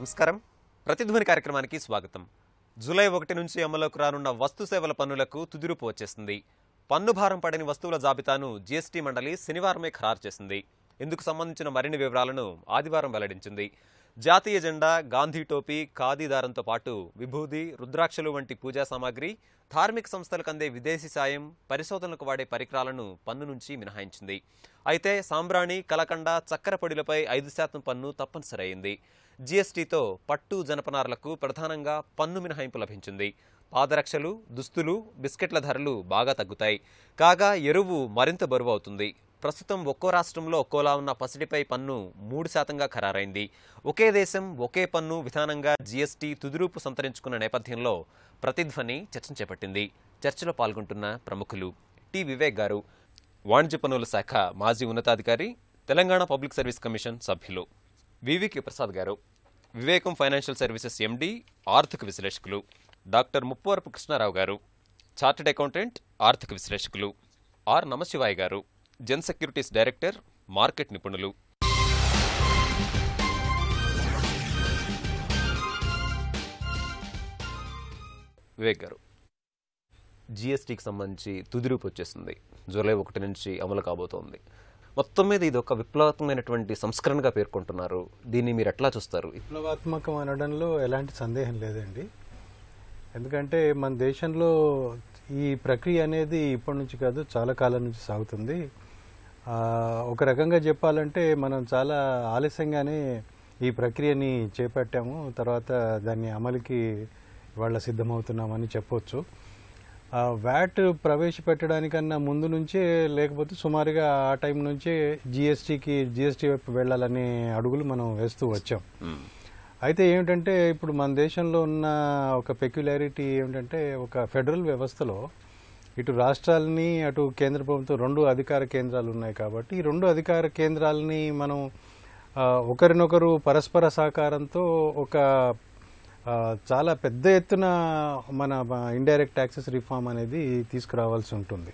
నమస్కారం. ప్రతిధ్వని కార్యక్రమానికి స్వాగతం. జూలై 1 నుంచి అమలులోకి రానున్న వస్తు సేవల పన్నులకు తుదిరూపు వచ్చేసింది. పన్ను భారం పడని వస్తువుల జాబితాను జీఎస్టీ మండలి శనివారమే ఖరారు చేసింది. ఇందుకు సంబంధించిన మరిన్ని వివరాలను ఆదివారం వెల్లడించింది. జాతీయ జెండా, గాంధీ టోపీ, ఖాదీ దారంతో పాటు విభూది, రుద్రాక్షలు వంటి పూజా సామాగ్రి, ధార్మిక సంస్థలకు అందే విదేశీ సాయం, పరిశోధనలకు వాడే పరికరాలను పన్ను నుంచి మినహాయించింది. అయితే సాంబ్రాణి, కలకండ, చక్కెర పొడిలపై 5% పన్ను తప్పనిసరి అయింది. జీఎస్టీతో పట్టు, జనపనార్లకు ప్రధానంగా పన్ను మినహాయింపు లభించింది. పాదరక్షలు, దుస్తులు, బిస్కెట్ల ధరలు బాగా తగ్గుతాయి. కాగా ఎరువు మరింత బరువు అవుతుంది. ప్రస్తుతం ఒక్కో రాష్ట్రంలో ఒక్కోలా ఉన్న పసిడిపై పన్ను 3%గా ఖరారైంది. ఒకే దేశం ఒకే పన్ను విధానంగా జీఎస్టీ తుదిరూపు సంతరించుకున్న నేపథ్యంలో ప్రతిధ్వని చర్చను చేపట్టింది. చర్చలో పాల్గొంటున్న ప్రముఖులు టి వివేక్ గారు, వాణిజ్య పన్నుల శాఖ మాజీ ఉన్నతాధికారి, తెలంగాణ పబ్లిక్ సర్వీస్ కమిషన్ సభ్యులు; వివికే ప్రసాద్ గారు, వివేకం ఫైనాన్షియల్ సర్వీసెస్ ఎండి, ఆర్థిక విశ్లేషకులు; డాక్టర్ ముప్పవరపు కృష్ణారావు గారు, చార్టెడ్ అకౌంటెంట్, ఆర్థిక విశ్లేషకులు; ఆర్ నమశివాయ్ గారు, జన్ సెక్యూరిటీస్ డైరెక్టర్, మార్కెట్ నిపుణులు. వివేక్ గారు, జీఎస్టీకి సంబంధించి తుదిరూపు వచ్చేసింది. జూలై 1 నుంచి అమలు కాబోతోంది. మొత్తం మీద ఇది ఒక విప్లవాత్మకమైనటువంటి సంస్కరణగా పేర్కొంటున్నారు. దీన్ని మీరు ఎట్లా చూస్తారు? విప్లవాత్మకం అనడంలో ఎలాంటి సందేహం లేదండి. ఎందుకంటే మన దేశంలో ఈ ప్రక్రియ అనేది ఇప్పటి నుంచి కాదు, చాలా కాలం నుంచి సాగుతుంది. ఒక రకంగా చెప్పాలంటే మనం చాలా ఆలస్యంగానే ఈ ప్రక్రియని చేపట్టాము. తర్వాత దాన్ని అమలుకి ఇవాళ సిద్ధమవుతున్నామని చెప్పొచ్చు. వ్యాట్ ప్రవేశపెట్టడానికన్నా ముందు నుంచే, లేకపోతే సుమారుగా ఆ టైం నుంచే జీఎస్టీ వైపు వెళ్లాలనే అడుగులు మనం వేస్తూ వచ్చాం. అయితే ఏమిటంటే ఇప్పుడు మన దేశంలో ఉన్న ఒక పెక్యులారిటీ ఏమిటంటే, ఒక ఫెడరల్ వ్యవస్థలో ఇటు రాష్ట్రాలని అటు కేంద్ర ప్రభుత్వం 2 అధికార కేంద్రాలు ఉన్నాయి. కాబట్టి ఈ 2 అధికార కేంద్రాలని మనం ఒకరినొకరు పరస్పర సహకారంతో ఒక చాలా పెద్ద ఎత్తున మన ఇండైరెక్ట్ ట్యాక్సెస్ రిఫార్మ్ అనేది తీసుకురావాల్సి ఉంటుంది.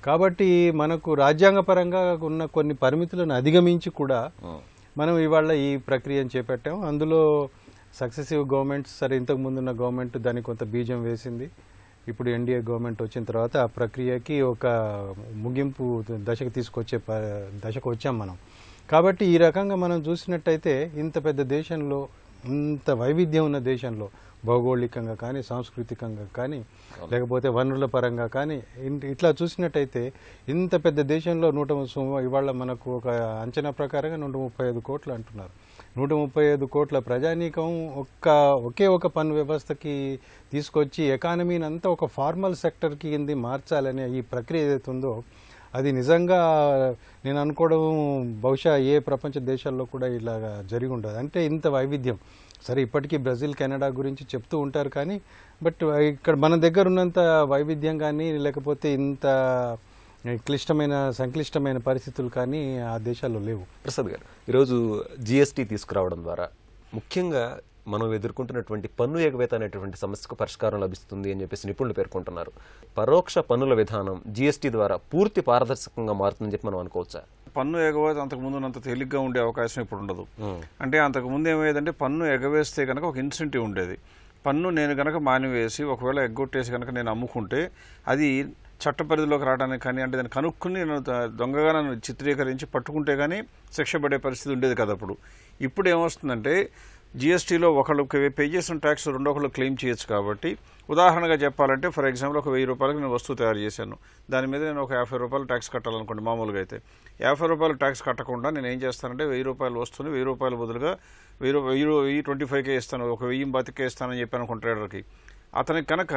కాబట్టి మనకు రాజ్యాంగపరంగా ఉన్న కొన్ని పరిమితులను అధిగమించి కూడా మనం ఇవాళ ఈ ప్రక్రియను చేపట్టాము. అందులో సక్సెసివ్ గవర్నమెంట్స్, సరే ఇంతకు ముందున్న గవర్నమెంట్ దానికి కొంత బీజం వేసింది. ఇప్పుడు ఎన్డీఏ గవర్నమెంట్ వచ్చిన తర్వాత ఆ ప్రక్రియకి ఒక ముగింపు దశకు వచ్చాం మనం. కాబట్టి ఈ రకంగా మనం చూసినట్టయితే ఇంత పెద్ద దేశంలో, ఇంత వైవిధ్యం ఉన్న దేశంలో, భౌగోళికంగా కానీ, సాంస్కృతికంగా కానీ, లేకపోతే వనరుల పరంగా కానీ, ఇట్లా చూసినట్టయితే ఇంత పెద్ద దేశంలో ఇవాళ మనకు ఒక అంచనా ప్రకారంగా 135 కోట్లు అంటున్నారు. 135 కోట్ల ప్రజానీకం ఒకే ఒక పన్ను వ్యవస్థకి తీసుకొచ్చి ఎకానమీని అంతా ఒక ఫార్మల్ సెక్టర్కి కింద మార్చాలనే ఈ ప్రక్రియ ఏదైతే ఉందో, అది నిజంగా నేను అనుకోవడం బహుశా ఏ ప్రపంచ దేశాల్లో కూడా ఇలాగా జరిగి ఉండదు. అంటే ఇంత వైవిధ్యం. సరే ఇప్పటికీ బ్రెజిల్, కెనడా గురించి చెప్తూ ఉంటారు కానీ, బట్ ఇక్కడ మన దగ్గర ఉన్నంత వైవిధ్యం కానీ, లేకపోతే ఇంత సంక్లిష్టమైన పరిస్థితులు కానీ ఆ దేశాల్లో లేవు. ప్రసాద్ గారు, ఈరోజు జీఎస్టీ తీసుకురావడం ద్వారా ముఖ్యంగా మనం ఎదుర్కొంటున్నటువంటి పన్ను ఎగవేత అనేటువంటి సమస్యకు పరిష్కారం లభిస్తుంది అని చెప్పేసి నిపుణులు పేర్కొంటున్నారు. పరోక్ష పన్నుల విధానం జీఎస్టీ ద్వారా పూర్తి పారదర్శకంగా మారుతుందని చెప్పి మనం అనుకోవచ్చా? పన్ను ఎగవేత అంతకుముందు అంత తేలిగ్గా ఉండే అవకాశం ఇప్పుడు ఉండదు. అంటే అంతకుముందు ఏమయ్యేదంటే, పన్ను ఎగవేస్తే కనుక ఒక ఇన్సెంటివ్ ఉండేది. పన్ను నేను కనుక మానివేసి ఒకవేళ ఎగ్గొట్టేసి కనుక నేను అమ్ముకుంటే అది చట్ట పరిధిలోకి రావడానికి కానీ, అంటే దాన్ని కనుక్కుని నేను దొంగగా నన్ను చిత్రీకరించి పట్టుకుంటే కానీ శిక్ష పడే పరిస్థితి ఉండేది కదా. ఇప్పుడు ఏమొస్తుందంటే, జీఎస్టీలో ఒకళ్ళకి పే చేసిన ట్యాక్స్ రెండొకళ్ళు క్లెయిమ్ చేయొచ్చు. కాబట్టి ఉదాహరణగా చెప్పాలంటే, ఫర్ ఎగ్జాంపుల్ ఒక 1000 రూపాయలకి నేను వస్తువు తయారు చేశాను. దాని మీద నేను ఒక 50 రూపాయలు ట్యాక్స్ కట్టాలనుకోండి. మామూలుగా అయితే 50 రూపాయలు ట్యాక్స్ కట్టకుండా నేను ఏం చేస్తానంటే, 1000 రూపాయలు వస్తుంది, 1000 రూపాయల బదులుగా 1025కే ఇస్తాను, ఒక 1000 బతికే ఇస్తానని చెప్పాను అనుకోండి ట్రేడర్కి. అతనికి కనుక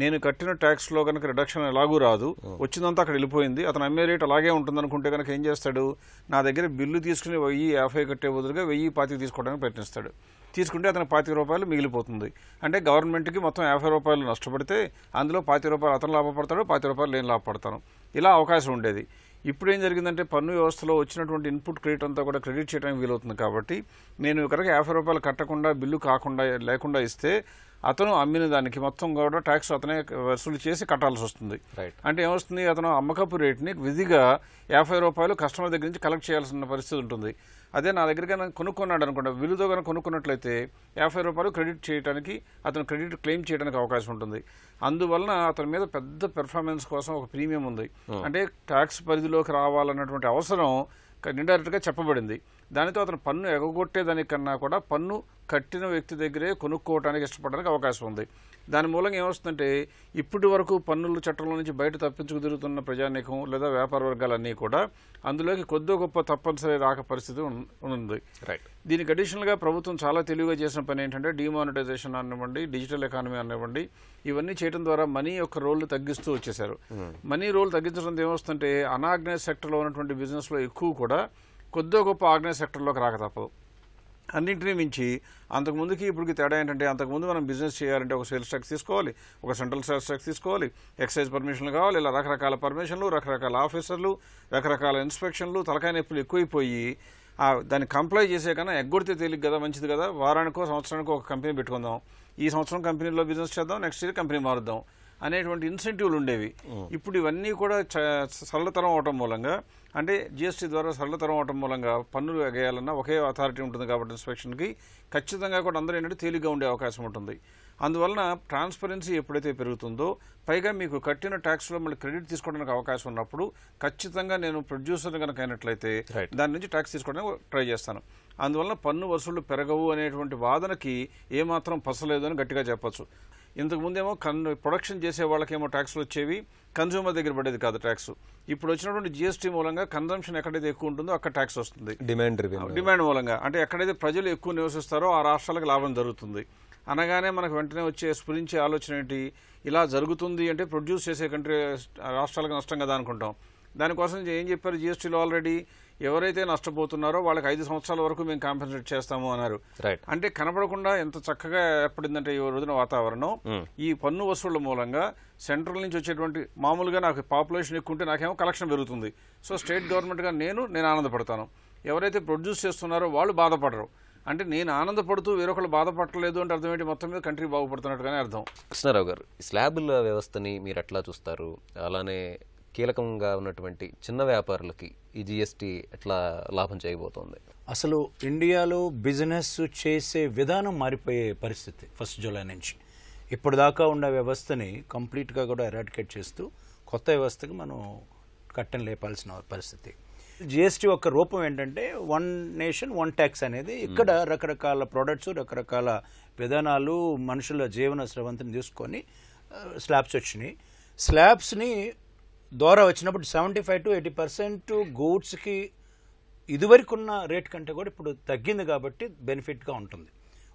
నేను కట్టిన ట్యాక్స్లో కనుక రిడక్షన్ ఎలాగూ రాదు, వచ్చిందంతా అక్కడ వెళ్ళిపోయింది, అతను అమ్మే రేట్ అలాగే ఉంటుంది అనుకుంటే కనుక ఏం చేస్తాడు, నా దగ్గర బిల్లు తీసుకుని 1050 కట్టే బదులుగా 1025 తీసుకోవడానికి ప్రయత్నిస్తాడు. తీసుకుంటే అతను 25 రూపాయలు మిగిలిపోతుంది. అంటే గవర్నమెంట్కి మొత్తం 50 రూపాయలు నష్టపడితే అందులో 25 రూపాయలు అతను లాభపడతాడు, 25 రూపాయలు నేను లాభపడతాను. ఇలా అవకాశం ఉండేది. ఇప్పుడు ఏం జరిగిందంటే, పన్ను వ్యవస్థలో వచ్చినటువంటి ఇన్పుట్ క్రెడిట్ అంతా కూడా క్రెడిట్ చేయడానికి వీలవుతుంది. కాబట్టి నేను కనుక 50 రూపాయలు కట్టకుండా, బిల్లు లేకుండా ఇస్తే అతను అమ్మిన దానికి మొత్తం కూడా ట్యాక్స్ అతనే వసూలు చేసి కట్టాల్సి వస్తుంది. అంటే ఏమొస్తుంది, అతను అమ్మకపు రేట్ని విధిగా 50 రూపాయలు కస్టమర్ దగ్గర నుంచి కలెక్ట్ చేయాల్సిన పరిస్థితి ఉంటుంది. అదే నా దగ్గర కనుక కొనుక్కున్నాడు అనుకోండి, విలువతో కనుక కొనుక్కున్నట్లయితే 50 రూపాయలు క్రెడిట్ చేయడానికి, అతను క్రెడిట్ క్లెయిమ్ చేయడానికి అవకాశం ఉంటుంది. అందువలన అతని మీద పెద్ద పెర్ఫార్మెన్స్ కోసం ఒక ప్రీమియం ఉంది. అంటే ట్యాక్స్ పరిధిలోకి రావాలన్నటువంటి అవసరం ఇండైరెక్ట్గా చెప్పబడింది. దానితో అతను పన్ను ఎగగొట్టేదానికన్నా కూడా పన్ను కట్టిన వ్యక్తి దగ్గరే కొనుక్కోవడానికి ఇష్టపడడానికి అవకాశం ఉంది. దాని మూలంగా ఏమొస్తుందంటే, ఇప్పటి వరకు పన్నుల చట్టంలో నుంచి బయట తప్పించుకు తిరుగుతున్న ప్రజానీకం లేదా వ్యాపార వర్గాలన్నీ కూడా అందులోకి కొద్దో గొప్ప తప్పనిసరి రాక పరిస్థితి ఉంది. దీనికి అడిషనల్గా ప్రభుత్వం చాలా తెలివిగా చేసిన పని ఏంటంటే, డిమానిటైజేషన్ అనివ్వండి, డిజిటల్ ఎకానమీ అనివ్వండి, ఇవన్నీ చేయడం ద్వారా మనీ యొక్క రోల్ తగ్గిస్తూ వచ్చేసారు. మనీ రోల్ తగ్గించడం ఏమొస్తుందంటే, అనార్గనైజ్ సెక్టర్లో ఉన్నటువంటి బిజినెస్లో ఎక్కువ కూడా కొద్దో గొప్ప ఆర్గనైజ్ సెక్టర్లోకి రాక తప్పదు. అన్నింటినీ మించి అంతకుముందుకి ఇప్పటికి తేడా ఏంటంటే, అంతకుముందు మనం బిజినెస్ చేయాలంటే ఒక సేల్స్ ట్యాక్స్ తీసుకోవాలి, ఒక సెంట్రల్ సేల్స్ ట్యాక్స్ తీసుకోవాలి, ఎక్సైజ్ పర్మిషన్లు కావాలి, ఇలా రకరకాల పర్మిషన్లు, రకరకాల ఆఫీసర్లు, రకరకాల ఇన్స్పెక్షన్లు, తలకాయ నొప్పులు ఎక్కువైపోయి దాన్ని కంప్లై చేసే కన్నా ఎగ్గొడితే తేలిక కదా, మంచిది కదా, వారానికో సంవత్సరానికో ఒక కంపెనీ పెట్టుకుందాం, ఈ సంవత్సరం కంపెనీలో బిజినెస్ చేద్దాం, నెక్స్ట్ ఇయర్ కంపెనీ మారుద్దాం అనేటువంటి ఇన్సెంటివ్లు ఉండేవి. ఇప్పుడు ఇవన్నీ కూడా సరళతరం అవటం మూలంగా, అంటే జిఎస్టీ ద్వారా సరళతరం అవటం మూలంగా పన్నులు ఎగేయాలన్నా ఒకే అథారిటీ ఉంటుంది కాబట్టి ఇన్స్పెక్షన్కి ఖచ్చితంగా కూడా అందరూ ఏంటంటే తేలిగ్గా ఉండే అవకాశం ఉంటుంది. అందువలన ట్రాన్స్పరెన్సీ ఎప్పుడైతే పెరుగుతుందో, పైగా మీకు కట్టిన ట్యాక్స్లో మళ్ళీ క్రెడిట్ తీసుకోవడానికి అవకాశం ఉన్నప్పుడు ఖచ్చితంగా నేను ప్రొడ్యూసర్ కనుక అయినట్లయితే దాని నుంచి ట్యాక్స్ తీసుకోవడానికి ట్రై చేస్తాను. అందువలన పన్ను వసూళ్లు పెరగవు అనేటువంటి వాదనకి ఏమాత్రం పసలేదు అని గట్టిగా చెప్పచ్చు. ఇంతకుముందేమో ప్రొడక్షన్ చేసే వాళ్ళకేమో ట్యాక్స్లు వచ్చేవి, కన్జ్యూమర్ దగ్గర పడేది కాదు ట్యాక్స్. ఇప్పుడు వచ్చినటువంటి జిఎస్టీ మూలంగా కన్జంప్షన్ ఎక్కడైతే ఎక్కువ ఉంటుందో అక్కడ ట్యాక్స్ వస్తుంది, డిమాండ్ మూలంగా. అంటే ఎక్కడైతే ప్రజలు ఎక్కువ నివసిస్తారో ఆ రాష్ట్రాలకు లాభం జరుగుతుంది అనగానే మనకు వెంటనే వచ్చే స్ఫురించే ఆలోచన ఏంటి, ఇలా జరుగుతుంది అంటే ప్రొడ్యూస్ చేసే రాష్ట్రాలకు నష్టం కదా అనుకుంటాం. దానికోసం ఏం చెప్పారు జిఎస్టీలో ఆల్రెడీ, ఎవరైతే నష్టపోతున్నారో వాళ్ళకి 5 సంవత్సరాల వరకు మేము కాంపెన్సేట్ చేస్తాము అన్నారు. అంటే కనపడకుండా ఎంత చక్కగా ఏర్పడిందంటే ఈ రోజున వాతావరణం. ఈ పన్ను వసూళ్ల మూలంగా సెంట్రల్ నుంచి వచ్చేటువంటి, మామూలుగా నాకు పాపులేషన్ ఎక్కువ ఉంటే నాకేమో కలెక్షన్ పెరుగుతుంది, సో స్టేట్ గవర్నమెంట్గా నేను ఆనందపడతాను. ఎవరైతే ప్రొడ్యూస్ చేస్తున్నారో వాళ్ళు బాధపడరు. అంటే నేను ఆనందపడుతూ వేరొకళ్ళు బాధపడలేదు అంటే అర్థం ఏంటి, మొత్తం మీద కంట్రీ బాగుపడుతున్నట్టుగానే అర్థం. కృష్ణారావు గారు, స్లాబుల వ్యవస్థని మీరు ఎట్లా చూస్తారు? అలానే కీలకంగా ఉన్నటువంటి చిన్న వ్యాపారులకి ఈ జిఎస్టీ ఎట్లా లాభం చేయబోతోంది? అసలు ఇండియాలో బిజినెస్ చేసే విధానం మారిపోయే పరిస్థితి 1 జూలై నుంచి. ఇప్పటిదాకా ఉన్న వ్యవస్థని కంప్లీట్గా కూడా ఎరాడికేట్ చేస్తూ కొత్త వ్యవస్థకి మనం కట్టెన లేపాల్సిన పరిస్థితి. జిఎస్టీ యొక్క రూపం ఏంటంటే 1 నేషన్ 1 ట్యాక్స్ అనేది. ఇక్కడ రకరకాల ప్రొడక్ట్స్, రకరకాల విధానాలు, మనుషుల జీవన స్రవంతిని తీసుకొని స్లాబ్స్ వచ్చినాయి. స్లాబ్స్ని ద్వారా వచ్చినప్పుడు 75 to 80% గూడ్స్కి ఇదివరకు ఉన్న రేట్ కంటే కూడా ఇప్పుడు తగ్గింది కాబట్టి బెనిఫిట్గా ఉంటుంది.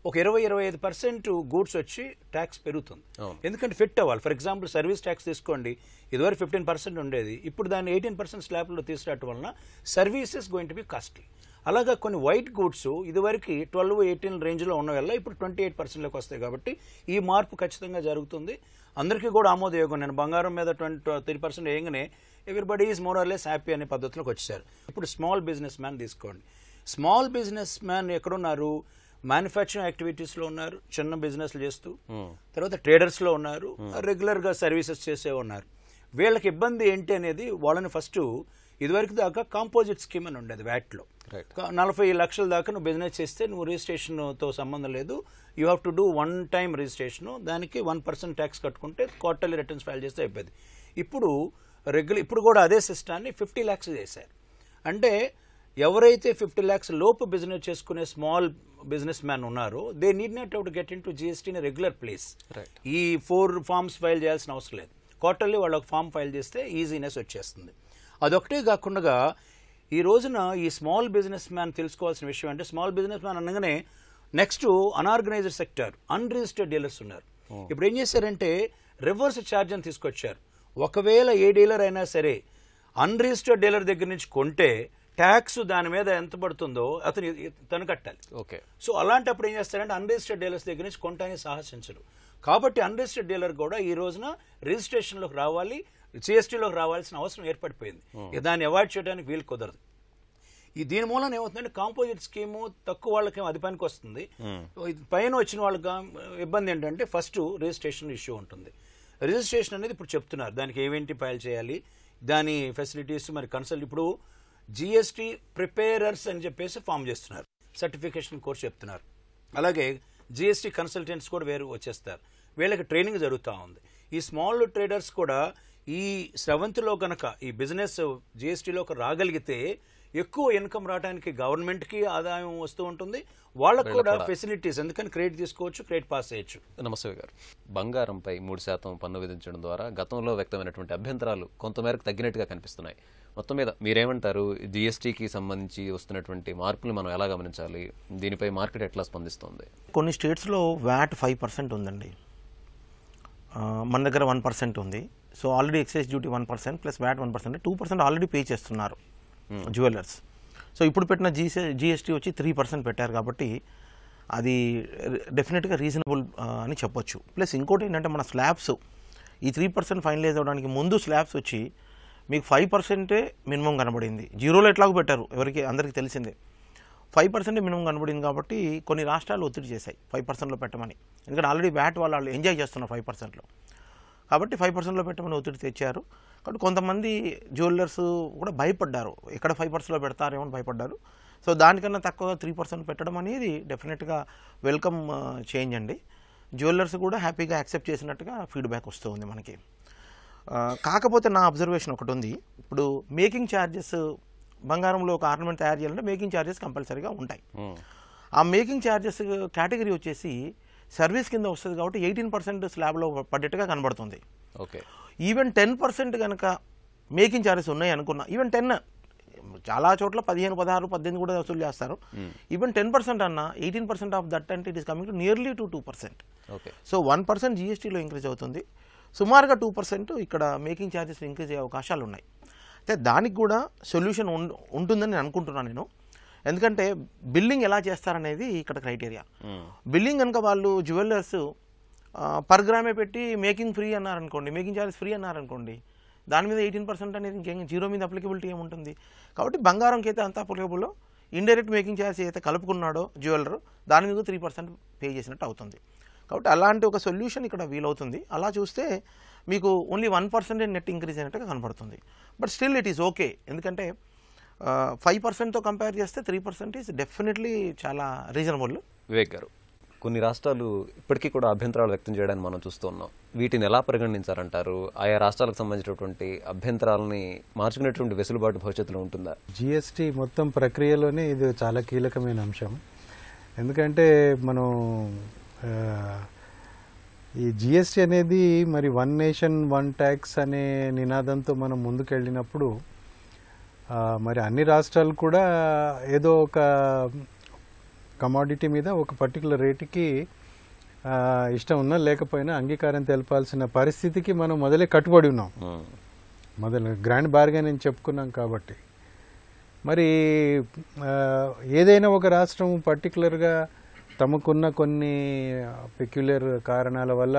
ఒక 20-25% గూడ్స్ వచ్చి ట్యాక్స్ పెరుగుతుంది, ఎందుకంటే ఫిట్ అవ్వాలి. ఫర్ ఎగ్జాంపుల్ సర్వీస్ ట్యాక్స్ తీసుకోండి, ఇదివరకు 15% ఉండేది, ఇప్పుడు దాన్ని 18% స్లాబ్లో తీసుకురావటం వలన services going to be costly. అలాగా కొన్ని వైట్ గూడ్స్ ఇదివరకు 12-18 రేంజ్లో ఉన్న వల్ల ఇప్పుడు 28%లోకి వస్తాయి. కాబట్టి ఈ మార్పు ఖచ్చితంగా జరుగుతుంది, అందరికీ కూడా ఆమోదయోగం. నేను బంగారం మీద 23% వేయగానే everybody is more or less happy అనే పద్ధతిలోకి వచ్చారు. ఇప్పుడు స్మాల్ బిజినెస్ మ్యాన్ తీసుకోండి. స్మాల్ బిజినెస్ మ్యాన్ ఎక్కడున్నారు? మ్యానుఫ్యాక్చరింగ్ యాక్టివిటీస్లో ఉన్నారు, చిన్న బిజినెస్లు చేస్తూ, తర్వాత ట్రేడర్స్లో ఉన్నారు, రెగ్యులర్గా సర్వీసెస్ చేసే ఉన్నారు. వీళ్ళకి ఇబ్బంది ఏంటి అనేది వాళ్ళని ఫస్ట్ ఇదివరకు దాకా కాంపోజిట్ స్కీమ్ అని ఉండేది వ్యాట్లో. 40 లక్షల దాకా నువ్వు బిజినెస్ చేస్తే నువ్వు రిజిస్ట్రేషన్తో సంబంధం లేదు, you have to do 1 time registration, దానికి 1% ట్యాక్స్ కట్టుకుంటే క్వార్టర్లీ రిటర్న్స్ ఫైల్ చేస్తే అయిపోయింది. ఇప్పుడు కూడా అదే సిస్టాన్ని 50 lakhs చేశారు. అంటే ఎవరైతే 50 lakhs లోపు బిజినెస్ చేసుకునే స్మాల్ బిజినెస్ మ్యాన్ ఉన్నారో they need not have to get in to GST in regular place. ఈ 4 forms ఫైల్ చేయాల్సిన అవసరం లేదు, క్వార్టర్లీ వాళ్ళు ఒక ఫామ్ ఫైల్ చేస్తే ఈజీనెస్ వచ్చేస్తుంది. అదొకటే కాకుండా ఈ రోజున ఈ స్మాల్ బిజినెస్ మ్యాన్ తెలుసుకోవాల్సిన విషయం అంటే, స్మాల్ బిజినెస్ మ్యాన్ అనగానే next unorganised sector, unregistered dealers ఉన్నారు. ఇప్పుడు ఏం చేశారంటే రివర్స్ ఛార్జ్ అని తీసుకొచ్చారు. ఒకవేళ ఏ డీలర్ అయినా సరే అన్రిజిస్టర్డ్ డీలర్ దగ్గర నుంచి కొంటే ట్యాక్స్ దాని మీద ఎంత పడుతుందో తను కట్టాలి. సో అలాంటప్పుడు ఏం చేస్తారంటే అన్రిజిస్టర్డ్ డీలర్స్ దగ్గర నుంచి కొంటానికి సాహసించరు. కాబట్టి అన్రిజిస్టర్డ్ డీలర్ కూడా ఈ రోజున రిజిస్ట్రేషన్లోకి రావాలి, జిఎస్టీలోకి రావాల్సిన అవసరం ఏర్పడిపోయింది. దాన్ని అవాయిడ్ చేయడానికి వీలు కుదరదు. దీని మూలన ఏమవుతుందంటే కాంపోజిట్ స్కీము తక్కువ వాళ్ళకి అది పనికి వస్తుంది. పైన వచ్చిన వాళ్ళకి ఇబ్బంది ఏంటంటే ఫస్ట్ రిజిస్ట్రేషన్ ఇష్యూ ఉంటుంది. రిజిస్ట్రేషన్ అనేది ఇప్పుడు చెప్తున్నారు దానికి ఏమేంటి ఫైల్ చేయాలి, దాని ఫెసిలిటీస్ మరి కన్సల్ట్. ఇప్పుడు జిఎస్టీ ప్రిపేరర్స్ అని చెప్పేసి ఫామ్ చేస్తున్నారు, సర్టిఫికేషన్ కోర్స్ చెప్తున్నారు. అలాగే జిఎస్టీ కన్సల్టెంట్స్ కూడా వేరు వచ్చేస్తారు, వీళ్ళకి ట్రైనింగ్ జరుగుతూ ఉంది. ఈ స్మాల్ ట్రేడర్స్ కూడా ఈ 7th కనుక ఈ బిజినెస్ జిఎస్టీలోకి రాగలిగితే ఎక్కువ ఇన్కమ్ రావడానికి గవర్నమెంట్కి ఆదాయం వస్తూ ఉంటుంది, వాళ్ళకు కూడా ఫెసిలిటీస్, ఎందుకని క్రెడిట్ తీసుకోవచ్చు, క్రెడిట్ పాస్ చేయొచ్చు. నమస్తే గారు, బంగారంపై 3% పన్ను విధించడం ద్వారా గతంలో వ్యక్తమైనటువంటి అభ్యంతరాలు కొంతమేరకు తగ్గినట్టుగా కనిపిస్తున్నాయి. మొత్తం మీద మీరేమంటారు? జిఎస్టీకి సంబంధించి వస్తున్నటువంటి మార్పులు మనం ఎలా గమనించాలి? దీనిపై మార్కెట్ ఎట్లా స్పందిస్తుంది? కొన్ని స్టేట్స్లో వ్యాట్ 5% ఉందండి, మన దగ్గర 1% ఉంది. So already excise duty 1% plus VAT 1%, 2% already pay చేస్తున్నారు జ్యువెలర్స్. సో ఇప్పుడు పెట్టిన జిఎస్టీ వచ్చి 3% పెట్టారు కాబట్టి అది డెఫినెట్గా రీజనబుల్ అని చెప్పొచ్చు. ప్లస్ ఇంకోటి ఏంటంటే మన స్లాబ్స్ ఈ 3% ఫైనలైజ్ అవ్వడానికి ముందు స్లాబ్స్ వచ్చి మీకు 5% మినిమం కనబడింది. జీరోలో ఎట్లాగో పెట్టారు, అందరికీ తెలిసిందే. 5% మినిమం కనబడింది కాబట్టి కొన్ని రాష్ట్రాలు ఒత్తిడి చేశాయి 5%లో పెట్టమని. ఎందుకంటే ఆల్రెడీ వ్యాట్ వాళ్ళు ఎంజాయ్ చేస్తున్నారు 5%లో, కాబట్టి 5%లో పెట్టమని ఒత్తిడి తెచ్చారు. కాబట్టి కొంతమంది జ్యువెలర్స్ కూడా భయపడ్డారు, ఎక్కడ 5%లో పెడతారేమో అని భయపడ్డారు. సో దానికన్నా తక్కువగా 3% పెట్టడం అనేది డెఫినెట్గా వెల్కమ్ చేంజ్ అండి. జ్యువెలర్స్ కూడా హ్యాపీగా యాక్సెప్ట్ చేసినట్టుగా ఫీడ్బ్యాక్ వస్తూ ఉంది మనకి. కాకపోతే నా అబ్జర్వేషన్ ఒకటి ఉంది, ఇప్పుడు మేకింగ్ ఛార్జెస్, బంగారంలో ఒక ఆర్నమెంట్ తయారు చేయాలంటే మేకింగ్ ఛార్జెస్ కంపల్సరీగా ఉంటాయి. ఆ మేకింగ్ ఛార్జెస్ కేటగిరీ వచ్చేసి సర్వీస్ కింద వస్తుంది కాబట్టి 18% స్లాబ్లో పడ్డట్టుగా కనబడుతుంది. ఓకే, ఈవెన్ 10% కనుక మేకింగ్ ఛార్జెస్ ఉన్నాయి అనుకున్నా, ఈవెన్ 10, చాలా చోట్ల 15, 16, 18 కూడా వసూలు చేస్తారు. ఈవెన్ 10% అన్న 18% ఆఫ్ దట్ అంటే it is coming to nearly to 2%. Okay, so 1% జిఎస్టీలో ఇంక్రీజ్ అవుతుంది, సుమారుగా 2% ఇక్కడ మేకింగ్ ఛార్జెస్ ఇంక్రీజ్ అయ్యే అవకాశాలు ఉన్నాయి. అయితే దానికి కూడా సొల్యూషన్ ఉంటుందని నేను అనుకుంటున్నాను నేను. ఎందుకంటే బిల్లింగ్ ఎలా చేస్తారనేది ఇక్కడ క్రైటీరియా. బిల్లింగ్ కనుక వాళ్ళు జ్యువెలర్స్ పర్ గ్రామే పెట్టి మేకింగ్ ఫ్రీ అన్నారనుకోండి, మేకింగ్ ఛార్జెస్ ఫ్రీ అన్నారనుకోండి, దాని మీద 18% అనేది ఇంకేం జీరో మీద అప్లికబిలిటీ ఏముంటుంది. కాబట్టి బంగారంకి అయితే అంత అప్లికబుల్, ఇండైరెక్ట్ మేకింగ్ ఛార్జెస్ అయితే కలుపుకున్నాడో జ్యువెలర్ దాని మీద 3% పే చేసినట్టు అవుతుంది. కాబట్టి అలాంటి ఒక సొల్యూషన్ ఇక్కడ వీలవుతుంది. అలా చూస్తే మీకు ఓన్లీ 1% నెట్ ఇంక్రీజ్ అయినట్టుగా కనబడుతుంది. But still it is okay, ఎందుకంటే 5%తో కంపేర్ చేస్తే 3% ఈజ్ డెఫినెట్లీ చాలా రీజనబుల్. వివేక్ గారు, కొన్ని రాష్ట్రాలు ఇప్పటికీ కూడా అభ్యంతరాలు వ్యక్తం చేయడానికి మనం చూస్తూ ఉన్నాం. వీటిని ఎలా పరిగణించారంటారు? ఆయా రాష్ట్రాలకు సంబంధించినటువంటి అభ్యంతరాలని మార్చుకునేటువంటి వెసులుబాటు భవిష్యత్తులో ఉంటుందా? జిఎస్టీ మొత్తం ప్రక్రియలోనే ఇది చాలా కీలకమైన అంశం. ఎందుకంటే మనం ఈ జిఎస్టీ అనేది మరి 1 నేషన్ 1 ట్యాక్స్ అనే నినాదంతో మనం ముందుకెళ్ళినప్పుడు మరి అన్ని రాష్ట్రాలు కూడా ఏదో ఒక కమాడిటీ మీద ఒక పర్టికులర్ రేటుకి ఇష్టం ఉన్నా లేకపోయినా అంగీకారం తెలపాల్సిన పరిస్థితికి మనం మొదలే కట్టుబడి ఉన్నాం. మొదలు గ్రాండ్ బార్గెన్ అని చెప్పుకున్నాం. కాబట్టి మరి ఏదైనా ఒక రాష్ట్రం పర్టికులర్గా తమకున్న కొన్ని పెక్యులర్ కారణాల వల్ల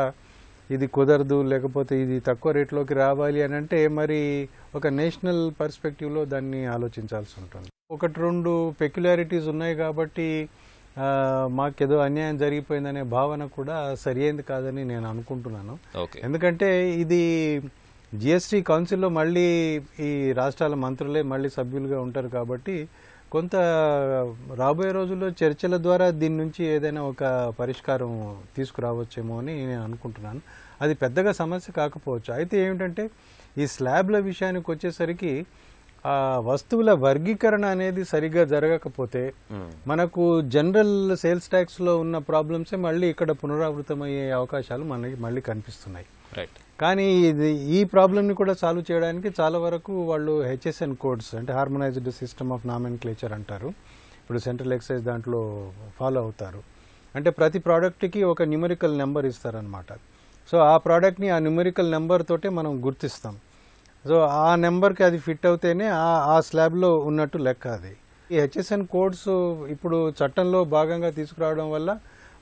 ఇది కుదరదు, లేకపోతే ఇది తక్కువ రేట్లోకి రావాలి అని అంటే మరి ఒక నేషనల్ పర్స్పెక్టివ్లో దాన్ని ఆలోచించాల్సి ఉంటుంది. 1-2 పెక్యులారిటీస్ ఉన్నాయి కాబట్టి మాకేదో అన్యాయం జరిగిపోయిందనే భావన కూడా సరియైంది కాదని నేను అనుకుంటున్నాను. ఎందుకంటే ఇది జిఎస్టీ కౌన్సిల్లో మళ్ళీ ఈ రాష్ట్రాల మంత్రులే మళ్ళీ సభ్యులుగా ఉంటారు కాబట్టి కొంత రాబోయే రోజుల్లో చర్చల ద్వారా దీని నుంచి ఏదైనా ఒక పరిష్కారం తీసుకురావచ్చేమో అని నేను అనుకుంటున్నాను. అది పెద్దగా సమస్య కాకపోవచ్చు. అయితే ఏమిటంటే ఈ స్లాబ్ల విషయానికి వచ్చేసరికి ఆ వస్తువుల వర్గీకరణ అనేది సరిగ్గా జరగకపోతే మనకు జనరల్ సేల్స్ ట్యాక్స్లో ఉన్న ప్రాబ్లమ్సే మళ్ళీ ఇక్కడ పునరావృతమయ్యే అవకాశాలు మనకి మళ్ళీ కనిపిస్తున్నాయి. కానీ ఈ ప్రాబ్లమ్ని కూడా సాల్వ్ చేయడానికి చాలా వరకు వాళ్ళు హెచ్ఎస్ఎన్ కోడ్స్ అంటే హార్మనైజ్డ్ సిస్టమ్ ఆఫ్ నామెన్క్లేచర్ అంటారు. ఇప్పుడు సెంట్రల్ ఎక్సైజ్ దాంట్లో ఫాలో అవుతారు. అంటే ప్రతి ప్రోడక్ట్కి ఒక న్యూమరికల్ నెంబర్ ఇస్తారనమాట. సో ఆ ప్రోడక్ట్ని ఆ న్యూమరికల్ నెంబర్ తోటే మనం గుర్తిస్తాం. సో ఆ నెంబర్కి అది ఫిట్ అవుతేనే ఆ స్లాబ్లో ఉన్నట్టు లెక్క. అది ఈ హెచ్ఎస్ఎన్ కోడ్స్ ఇప్పుడు చట్టంలో భాగంగా తీసుకురావడం వల్ల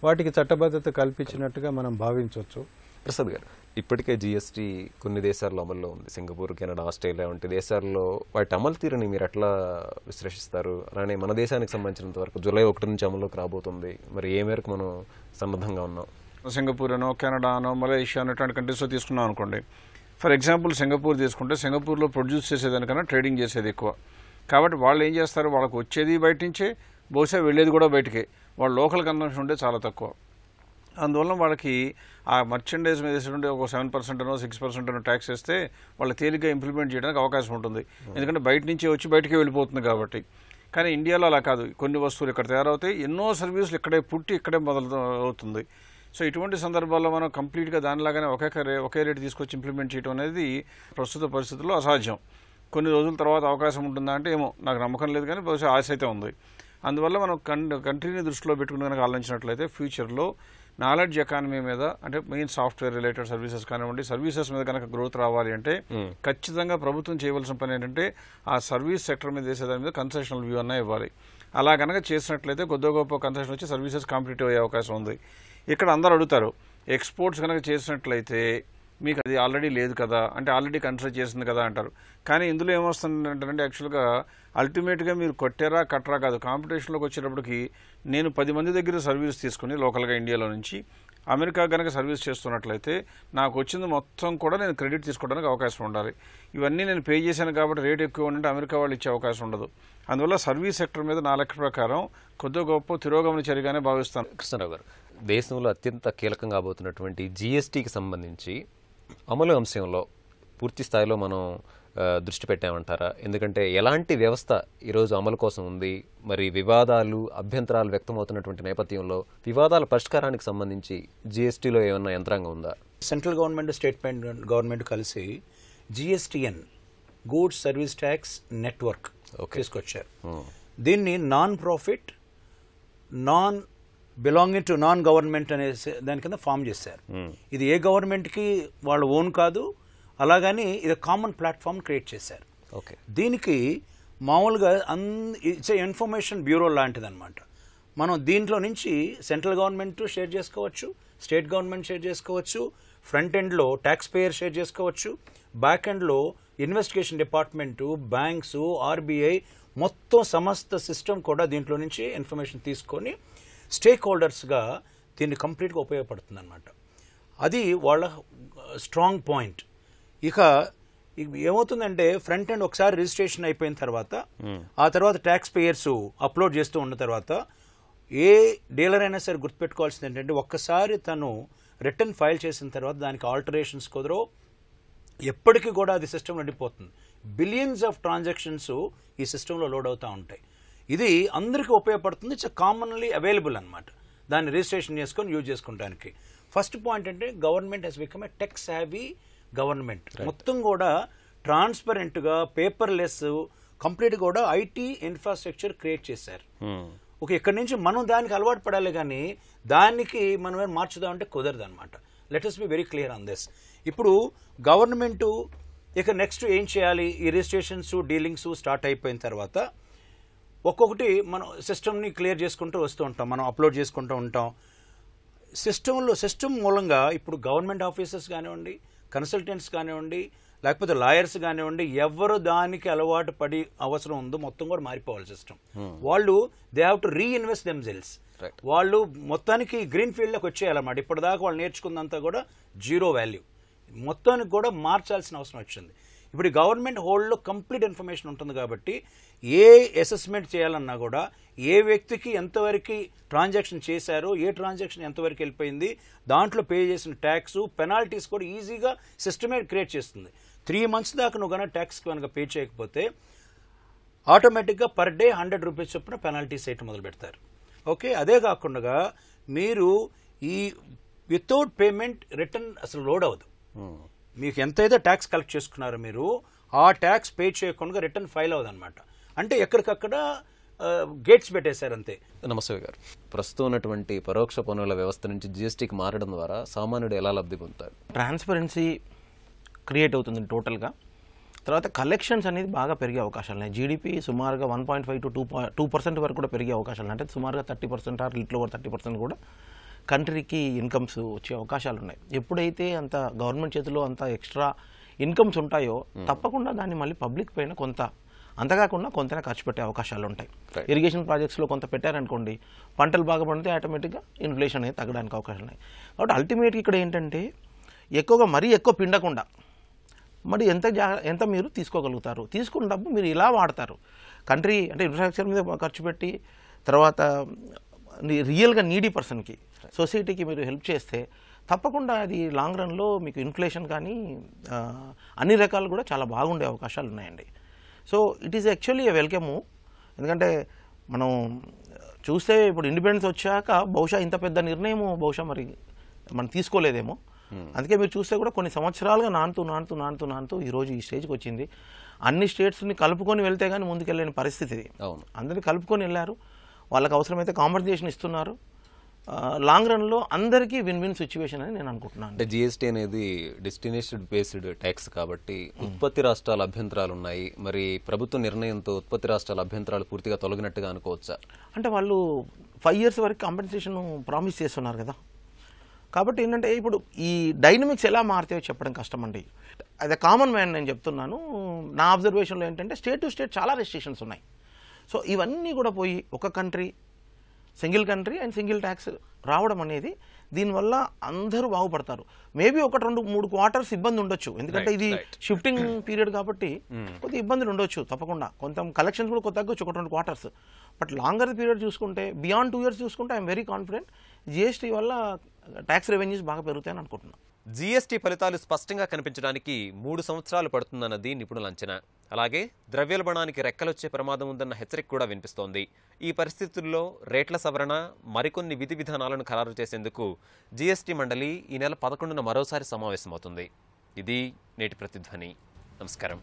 వాటికి చట్టబద్ధత కల్పించినట్టుగా మనం భావించవచ్చు. ప్రసాద్ గారు, ఇప్పటికే జిఎస్టీ కొన్ని దేశాల్లో అమల్లో ఉంది. సింగపూర్, కెనడా, ఆస్ట్రేలియా వంటి దేశాల్లో వాటి అమలు తీరుని మీరు ఎట్లా విశ్లేషిస్తారు? అలానే మన దేశానికి సంబంధించినంత వరకు జూలై 1 నుంచి అమల్లోకి రాబోతుంది. మరి ఏ మేరకు మనం సన్నద్ధంగా ఉన్నాం? సింగపూర్ అనో, కెనడా అనో, మలేషియా అనేటువంటి కంట్రీస్లో తీసుకున్నాం అనుకోండి. ఫర్ ఎగ్జాంపుల్ సింగపూర్ తీసుకుంటే సింగపూర్లో ప్రొడ్యూస్ చేసేదానికన్నా ట్రేడింగ్ చేసేది ఎక్కువ. కాబట్టి వాళ్ళు ఏం చేస్తారు, వాళ్ళకు వచ్చేది బయట నుంచే, బహుశా వెళ్ళేది కూడా బయటకే. వాళ్ళు లోకల్ కన్సంప్షన్ ఉంటే చాలా తక్కువ. అందువల్ల వాళ్ళకి ఆ మర్చెండైజ్ మీద వేసేటువంటి ఒక 7% అనో 6% అనో ట్యాక్స్ వేస్తే వాళ్ళు తేలిగ్గా ఇంప్లిమెంట్ చేయడానికి అవకాశం ఉంటుంది. ఎందుకంటే బయట నుంచి వచ్చి బయటకే వెళ్ళిపోతుంది కాబట్టి. కానీ ఇండియాలో అలా కాదు. కొన్ని వస్తువులు ఇక్కడ తయారవుతాయి, ఎన్నో సర్వీసులు ఇక్కడే పుట్టి ఇక్కడే మొదలు అవుతుంది. సో ఇటువంటి సందర్భాల్లో మనం కంప్లీట్గా దానిలాగానే ఒకే రేటు తీసుకొచ్చి ఇంప్లిమెంట్ చేయడం అనేది ప్రస్తుత పరిస్థితుల్లో అసాధ్యం. కొన్ని రోజుల తర్వాత అవకాశం ఉంటుందా అంటే ఏమో, నాకు నమ్మకం లేదు, కానీ బహుశా ఆశ అయితే ఉంది. అందువల్ల మనం కంట్రీని దృష్టిలో పెట్టుకుని కనుక ఆలోచించినట్లయితే ఫ్యూచర్లో నాలెడ్జ్ ఎకానమీ మీద, అంటే మెయిన్ సాఫ్ట్వేర్ రిలేటెడ్ సర్వీసెస్ కానివ్వండి, సర్వీసెస్ మీద కనుక గ్రోత్ రావాలి అంటే ఖచ్చితంగా ప్రభుత్వం చేయవలసిన పని ఏంటంటే ఆ సర్వీస్ సెక్టర్ మీద వేసేదాని మీద కన్సెషనల్ వ్యూ అన్నా ఇవ్వాలి. అలా కనుక చేసినట్లయితే కొద్ది గొప్ప కన్సెషన్ వచ్చి సర్వీసెస్ కాంపిటేటివ్ అయ్యే అవకాశం ఉంది. ఇక్కడ అందరూ అడుగుతారు, ఎక్స్పోర్ట్స్ కనుక చేసినట్లయితే మీకు అది ఆల్రెడీ లేదు కదా, అంటే ఆల్రెడీ కన్సిడర్ చేసింది కదా అంటారు. కానీ ఇందులో ఏమొస్తుందంటే యాక్చువల్గా అల్టిమేట్గా మీరు కొట్టారా కట్టరా కాదు, కాంపిటీషన్లోకి వచ్చేటప్పటికి నేను 10 మంది దగ్గర సర్వీస్ తీసుకుని లోకల్గా ఇండియాలో నుంచి అమెరికా కనుక సర్వీస్ చేస్తున్నట్లయితే నాకు వచ్చింది మొత్తం కూడా నేను క్రెడిట్ తీసుకోవడానికి అవకాశం ఉండాలి. ఇవన్నీ నేను పే చేశాను కాబట్టి రేట్ ఎక్కువ ఉంటే అమెరికా వాళ్ళు ఇచ్చే అవకాశం ఉండదు. అందువల్ల సర్వీస్ సెక్టర్ మీద నా లెక్క ప్రకారం కొద్ది గొప్ప తిరోగమన చర్యగానే భావిస్తాను. కృష్ణారావు గారు, దేశంలో అత్యంత కీలకంగా కాబోతున్నటువంటి జిఎస్టీకి సంబంధించి అమలు అంశంలో పూర్తి స్థాయిలో మనం దృష్టి పెట్టామంటారా? ఎందుకంటే ఎలాంటి వ్యవస్థ ఈరోజు అమలు కోసం ఉంది, మరి వివాదాలు అభ్యంతరాలు వ్యక్తమవుతున్నటువంటి నేపథ్యంలో వివాదాల పరిష్కారానికి సంబంధించి జిఎస్టీలో ఏమన్నా యంత్రాంగం ఉందా? సెంట్రల్ గవర్నమెంట్, స్టేట్ గవర్నమెంట్ కలిసి GSTN, goods service tax network తీసుకొచ్చారు. దీన్ని non profit, non belonging to non government అనే దాని కింద ఫామ్ చేశారు. ఇది ఏ గవర్నమెంట్కి వాళ్ళ ఓన్ కాదు, అలాగని ఇది కామన్ ప్లాట్ఫామ్ క్రియేట్ చేశారు. ఓకే, దీనికి మామూలుగా ఇట్స్ ఇన్ఫర్మేషన్ బ్యూరో లాంటిది అనమాట. మనం దీంట్లో నుంచి సెంట్రల్ గవర్నమెంట్ షేర్ చేసుకోవచ్చు, స్టేట్ గవర్నమెంట్ షేర్ చేసుకోవచ్చు, ఫ్రంట్ ఎండ్లో ట్యాక్స్ పేయర్ షేర్ చేసుకోవచ్చు, బ్యాక్ ఎండ్లో ఇన్వెస్టిగేషన్ డిపార్ట్మెంటు, బ్యాంక్స్, ఆర్బీఐ మొత్తం సమస్త సిస్టమ్ కూడా దీంట్లో నుంచి ఇన్ఫర్మేషన్ తీసుకొని స్టేక్ హోల్డర్స్గా దీన్ని కంప్లీట్గా ఉపయోగపడుతుంది అనమాట. అది వాళ్ళ స్ట్రాంగ్ పాయింట్. ఇక ఏమవుతుందంటే ఫ్రంట్ ఎండ్ ఒకసారి రిజిస్ట్రేషన్ అయిపోయిన తర్వాత ఆ తర్వాత ట్యాక్స్ పేయర్స్ అప్లోడ్ చేస్తూ ఉన్న తర్వాత ఏ డీలర్ అయినా సరే గుర్తుపెట్టుకోవాల్సింది ఏంటంటే ఒక్కసారి తను రిటర్న్ ఫైల్ చేసిన తర్వాత దానికి ఆల్టరేషన్స్ కుదరో, ఎప్పటికీ కూడా అది సిస్టంలో ఉండిపోతుంది. బిలియన్స్ ఆఫ్ ట్రాన్సాక్షన్స్ ఈ సిస్టంలో లోడ్ అవుతూ ఉంటాయి. ఇది అందరికీ ఉపయోగపడుతుంది. ఇట్స్ కామన్లీ అవైలబుల్ అనమాట, దాన్ని రిజిస్ట్రేషన్ చేసుకొని యూజ్ చేసుకోవడానికి. ఫస్ట్ పాయింట్ అంటే government has become a tech savvy government. మొత్తం కూడా ట్రాన్స్పరెంట్గా, పేపర్లెస్, కంప్లీట్ కూడా ఐటీ ఇన్ఫ్రాస్ట్రక్చర్ క్రియేట్ చేశారు. ఓకే, ఇక్కడ నుంచి మనం దానికి అలవాటు పడాలి, కానీ దానికి మనం ఏం మార్చుదామంటే కుదరదు అనమాట. Let us be very clear on this. ఇప్పుడు గవర్నమెంటు ఇక నెక్స్ట్ ఏం చేయాలి, ఈ రిజిస్ట్రేషన్స్, డీలింగ్స్ స్టార్ట్ అయిపోయిన తర్వాత ఒక్కొక్కటి మనం సిస్టమ్ని క్లియర్ చేసుకుంటూ వస్తూ ఉంటాం, మనం అప్లోడ్ చేసుకుంటూ ఉంటాం. సిస్టమ్ మూలంగా ఇప్పుడు గవర్నమెంట్ ఆఫీసర్స్ కానివ్వండి, కన్సల్టెంట్స్ కానివ్వండి, లేకపోతే లాయర్స్ కానివ్వండి, ఎవరు దానికి అలవాటు పడి అవసరం ఉందో మొత్తం కూడా మారిపోవాలి సిస్టమ్. వాళ్ళు they have to reinvest themselves. వాళ్ళు మొత్తానికి గ్రీన్ ఫీల్డ్లోకి వచ్చేయాలన్నమాట. ఇప్పటిదాకా వాళ్ళు నేర్చుకున్నంతా కూడా జీరో వాల్యూ, మొత్తానికి కూడా మార్చాల్సిన అవసరం వచ్చింది. ఇప్పుడు గవర్నమెంట్ హోల్డ్లో కంప్లీట్ ఇన్ఫర్మేషన్ ఉంటుంది కాబట్టి ఏ అసెస్మెంట్ చేయాలన్నా కూడా ఏ వ్యక్తికి ఎంతవరకు ట్రాన్సాక్షన్ చేశారో, ఏ ట్రాన్సాక్షన్ ఎంతవరకు వెళ్ళిపోయింది, దాంట్లో పే చేసిన ట్యాక్స్, పెనాల్టీస్ కూడా ఈజీగా సిస్టమే క్రియేట్ చేస్తుంది. 3 months దాకా నువ్వు కనుక ట్యాక్స్ కనుక పే చేయకపోతే ఆటోమేటిక్గా పర్ డే 100 రూపీస్ చొప్పున పెనాల్టీస్ వేయటం మొదలు పెడతారు. ఓకే, అదే కాకుండా మీరు ఈ వితౌట్ పేమెంట్ రిటర్న్ అసలు లోడ్ అవ్వదు. మీకు ఎంతైతే ట్యాక్స్ కలెక్ట్ చేసుకున్నారో మీరు ఆ ట్యాక్స్ పే చేయకుండా రిటర్న్ ఫైల్ అవ్వదు అనమాట. అంటే ఎక్కడికక్కడ గేట్స్ పెట్టేశారు అంతే. నమస్తే గారు, ప్రస్తుతం ఉన్నటువంటి పరోక్ష పన్నుల వ్యవస్థ నుంచి జిఎస్టీకి మారడం ద్వారా సామాన్యుడు ఎలా లబ్ధి పొందుతారు? ట్రాన్స్పరెన్సీ క్రియేట్ అవుతుంది టోటల్గా. తర్వాత కలెక్షన్స్ అనేది బాగా పెరిగే అవకాశాలు ఉన్నాయి. జీడిపి సుమారుగా 1.5 to 2% వరకు కూడా పెరిగే అవకాశాలు ఉన్నాయి. అంటే సుమారుగా 30% ఆర్ లిటిల్ ఓవర్ 30% కూడా కంట్రీకి ఇన్కమ్స్ వచ్చే అవకాశాలు ఉన్నాయి. ఎప్పుడైతే అంత గవర్నమెంట్ చేతిలో అంత ఎక్స్ట్రా ఇన్కమ్స్ ఉంటాయో తప్పకుండా దాన్ని మళ్ళీ పబ్లిక్ పైన కొంత అంతకాకుండా కొంతనే ఖర్చు పెట్టే అవకాశాలు ఉంటాయి. ఇరిగేషన్ ప్రాజెక్ట్స్లో కొంత పెట్టారనుకోండి, పంటలు బాగా పండితే ఆటోమేటిక్గా ఇన్ఫ్లేషన్ అనేది తగ్గడానికి అవకాశాలు ఉన్నాయి. కాబట్టి అల్టిమేట్గా ఇక్కడ ఏంటంటే మరీ ఎక్కువ పిండకుండా మరి ఎంత మీరు తీసుకోగలుగుతారు, తీసుకున్న డబ్బు మీరు ఇలా వాడతారు. కంట్రీ అంటే ఇన్ఫ్రాస్ట్రక్చర్ మీద ఖర్చు పెట్టి తర్వాత రియల్గా నీడీ పర్సన్కి సొసైటీకి మీరు హెల్ప్ చేస్తే తప్పకుండా అది లాంగ్ రన్లో మీకు ఇన్ఫ్లేషన్ కానీ అన్ని రకాలు కూడా చాలా బాగుండే అవకాశాలు ఉన్నాయండి. So it is actually a welcome move. ఎందుకంటే మనం చూస్తే ఇప్పుడు ఇండిపెండెన్స్ వచ్చాక బహుశా ఇంత పెద్ద నిర్ణయం బహుశా మరి మనం తీసుకోలేదేమో. అందుకే మీరు చూస్తే కూడా కొన్ని సంవత్సరాలుగా నానుతూ ఈరోజు ఈ స్టేజ్కి వచ్చింది. అన్ని స్టేట్స్ని కలుపుకొని వెళ్తే కానీ ముందుకెళ్ళని పరిస్థితి. అందరినీ కలుపుకొని వెళ్ళారు, వాళ్ళకి అవసరమైతే కాంపన్సేషన్ ఇస్తున్నారు. లాంగ్ రన్లో అందరికీ విన్ విన్ సిచ్యువేషన్ అని నేను అనుకుంటున్నాను. అంటే జిఎస్టీ అనేది డెస్టినేషన్ బేస్డ్ ట్యాక్స్ కాబట్టి ఉత్పత్తి రాష్ట్రాల అభ్యంతరాలు ఉన్నాయి. మరి ప్రభుత్వ నిర్ణయంతో ఉత్పత్తి రాష్ట్రాల అభ్యంతరాలు పూర్తిగా తొలగినట్టుగా అనుకోవచ్చా? అంటే వాళ్ళు 5 years వరకు కాంపెన్సేషన్ ప్రామిస్ చేస్తున్నారు కదా. కాబట్టి ఏంటంటే ఇప్పుడు ఈ డైనమిక్స్ ఎలా మారుతాయో చెప్పడం కష్టం అండి. అదే కామన్ మ్యాన్ నేను చెప్తున్నాను. నా అబ్జర్వేషన్లో ఏంటంటే స్టేట్ టు స్టేట్ చాలా రెస్ట్రిక్షన్స్ ఉన్నాయి. సో ఇవన్నీ కూడా పోయి ఒక country, single country and single tax రావడం అనేది దీనివల్ల అందరూ బాగుపడతారు. మేబీ 1-2-3 quarters ఇబ్బంది ఉండొచ్చు, ఎందుకంటే ఇది షిఫ్టింగ్ పీరియడ్ కాబట్టి కొద్దిగా ఇబ్బందులు ఉండొచ్చు. తప్పకుండా కొంత కలెక్షన్స్ కూడా తగ్గొచ్చు 1-2 quarters. బట్ లాంగర్ పీరియడ్ చూసుకుంటే బియాండ్ 2 years చూసుకుంటే ఐఎమ్ వెరీ కాన్ఫిడెంట్ జిఎస్టీ వల్ల ట్యాక్స్ రెవెన్యూస్ బాగా పెరుగుతాయని అనుకుంటున్నాను. జీఎస్టీ ఫలితాలు స్పష్టంగా కనిపించడానికి 3 సంవత్సరాలు పడుతుందన్నది నిపుణుల అంచనా. అలాగే ద్రవ్యోల్బణానికి రెక్కలొచ్చే ప్రమాదం ఉందన్న హెచ్చరిక కూడా వినిపిస్తోంది. ఈ పరిస్థితుల్లో రేట్ల సవరణ, మరికొన్ని విధి విధానాలను ఖరారు చేసేందుకు జీఎస్టీ మండలి ఈ నెల 11న మరోసారి సమావేశమవుతుంది. ఇది నేటి ప్రతిధ్వని. నమస్కారం.